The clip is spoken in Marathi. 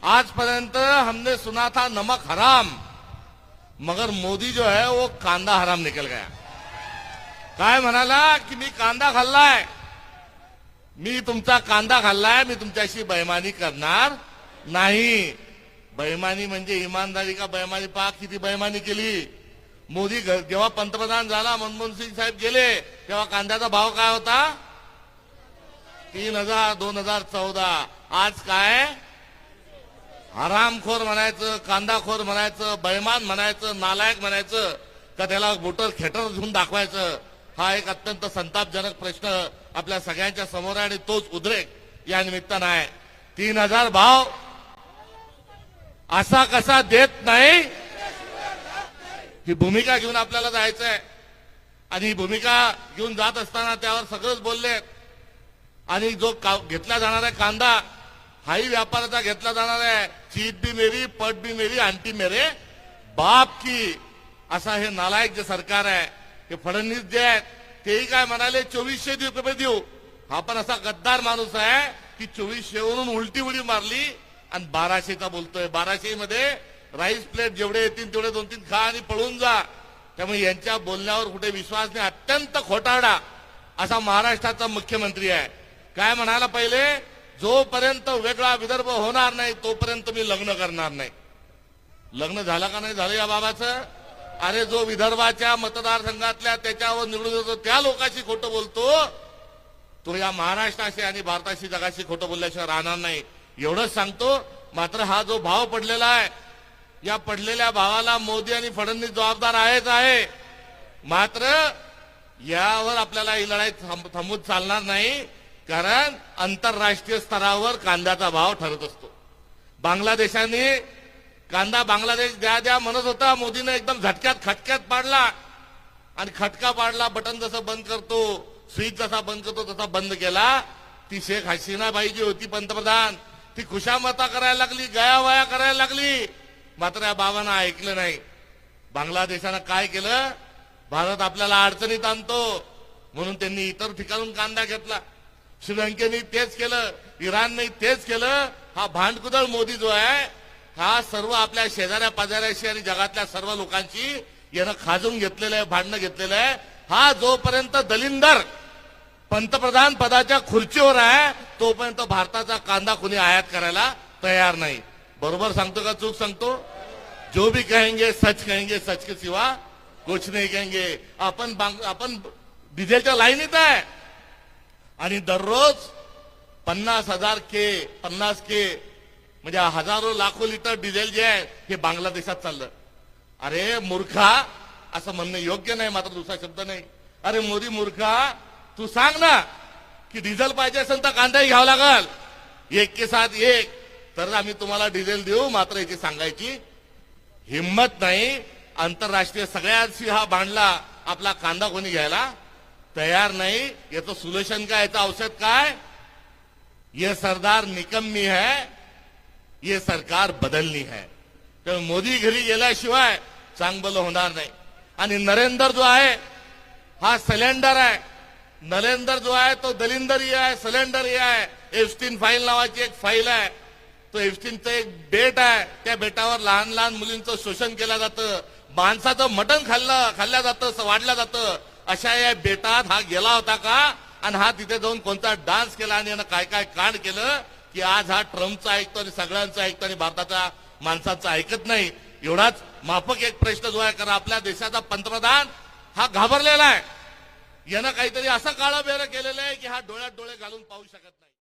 आजपर्यंत हमने सुना था नमक हराम, मगर मोदी जो है वो कांदा हराम निकल गया। काय म्हणाला की मी कांदा खाल्लाय, मी तुमचा कांदा खाल्लाय, मी तुमच्याशी बेईमानी करणार नाही। बेईमानी म्हणजे इमानदारी का बेईमानी? पहा किती बेईमानी केली। मोदी जेव्हा पंतप्रधान झाला, मनमोहन सिंग साहेब गेले, तेव्हा कांद्याचा भाव काय होता? 3000 2014। आज काय? हरामखोर म्हणायचं, कांदाखोर म्हणायचं, बेईमान म्हणायचं, नालायक म्हणायचं का त्याला बोटर खेटर घेऊन दाखवायचं? हा एक अत्यंत संतापजनक प्रश्न आपल्या सगळ्यांच्या समोर आहे आणि तोच उद्रेक या निमित्तानं आहे। 3000 भाव असा कसा देत नाही, ही भूमिका घेऊन आपल्याला जायचंय। आणि ही भूमिका घेऊन जात असताना त्यावर सगळंच बोलले। आणि जो घेतला जाणार आहे कांदा, हाही व्यापाराचा घेतला जाणार आहे। चीज भी मेरी, पट भी मेरी, आंटी मेरे बाप की, असा हे नालायक जे सरकार आहे, हे फडणवीस जे आहेत तेही काय म्हणाले 2400 रुपये देऊ। हा पण असा गद्दार माणूस आहे की 2400 वरून उलटी उडी मारली आणि 1200चा बोलतोय। 1200 मध्ये राईस प्लेट जेवढे येतील तेवढे 2-3 खा आणि पळून जा। त्यामुळे यांच्या बोलण्यावर कुठे विश्वास नाही। अत्यंत खोटारडा असा महाराष्ट्राचा मुख्यमंत्री आहे। काय म्हणाला पहिले, जोपर्यंत वेगळा विदर्भ होणार नाही तोपर्यंत मी लग्न करणार नाही। लग्न झालं का नाही झालं या बाबाचं? अरे जो विदर्भाच्या मतदारसंघातल्या त्याच्यावर निवडून येतो त्या लोकांशी खोटं बोलतो, तो या महाराष्ट्राशी आणि भारताशी जगाशी खोटं बोलल्याशिवाय राहणार नाही, एवढंच सांगतो। मात्र हा जो भाव पडलेला आहे, या पडलेल्या भावाला मोदी आणि फडणवीस जबाबदार आहेच आहे। मात्र यावर आपल्याला ही लढाई थांबून चालणार नाही, कारण आंतरराष्ट्रीय स्तरावर कांद्याचा भाव ठरत असतो। बांगलादेशाने कांदा बांगलादेश द्या द्या म्हणत होता, मोदीने एकदम झटक्यात खटक्यात पाडला आणि खटका पाडला। बटन जसं बंद करतो, स्विच जसा बंद करतो तसा बंद केला। ती शेख हसीना बाई जी होती पंतप्रधान, ती खुशामता करायला लागली, गयावया करायला लागली। मात्र या बाबांना ऐकलं नाही। बांगलादेशानं काय केलं, भारत आपल्याला अडचणीत आणतो म्हणून त्यांनी इतर ठिकाणून कांदा घेतला। श्रीलंकेने तेच केलं, इराणने तेच केलं। हा भांडकुदळ मोदी जो आहे, हा सर्व आपल्या शेजाऱ्या पाजाऱ्याशी आणि जगातल्या सर्व लोकांची यानं खाजून घेतलेलं आहे, भांडणं घेतलेलं आहे। हा जोपर्यंत दलिंदर पंतप्रधान पदाच्या खुर्चीवर आहे तोपर्यंत भारताचा कांदा कुणी आयात करायला तयार नाही। बरोबर सांगतो का चूक सांगतो? जो भी कहेंगे सच के सिवा कुछ नहीं कहेंगे। आपण डिझेलच्या लाईनीत आहे आणि दररोज 50,000 के म्हणजे हजारो लाखो लिटर डिझेल जे आहे हे बांगलादेशात चाललं। अरे मूर्खा, असं म्हणणं योग्य नाही, मात्र दुसरा शब्द नाही। अरे मोदी मूर्खा, तू सांग ना की डिझेल पाहिजे असेल तर कांदाही घ्यावा लागल, एक के साथ एक, तर आम्ही तुम्हाला डिझेल देऊ। मात्र याची सांगायची हिम्मत नाही। आंतरराष्ट्रीय सगळ्यांशी हा भांडला, आपला कांदा कोणी घ्यायला तयार नाही। याचं सोल्युशन काय, याचं औषध काय? ये सरदार निकम्मी है, ये सरकार बदलनी है। तर मोदी घरी गेल्याशिवाय चांगलं होणार नाही। आणि नरेंद्र जो आहे हा सिलेंडर आहे, नरेंद्र जो आहे तो दलिंदरही आहे, सिलेंडरही आहे। एप्स्टीन फाईल नावाची एक फाईल आहे, तो एप्स्टीनचं एक बेट आहे, त्या बेटावर लहान लहान मुलींचं शोषण केलं जातं, माणसाचं मटण खाल्ल्या जातं, वाढलं जातं। अशा या बेटात हा गेला होता का? आणि हा तिथे जाऊन कोणता डान्स केला आणि यानं काय काय कांड केलं की आज हा ट्रम्पचं ऐकतो आणि सगळ्यांचं ऐकतो आणि भारताच्या माणसांचं ऐकत नाही। एवढाच माफक एक प्रश्न जो आहे, कारण आपल्या देशाचा पंतप्रधान हा घाबरलेला आहे। यानं काहीतरी असं काळं बेरं केलेलं आहे की हा डोळ्यात डोळे घालून पाहू शकत नाही।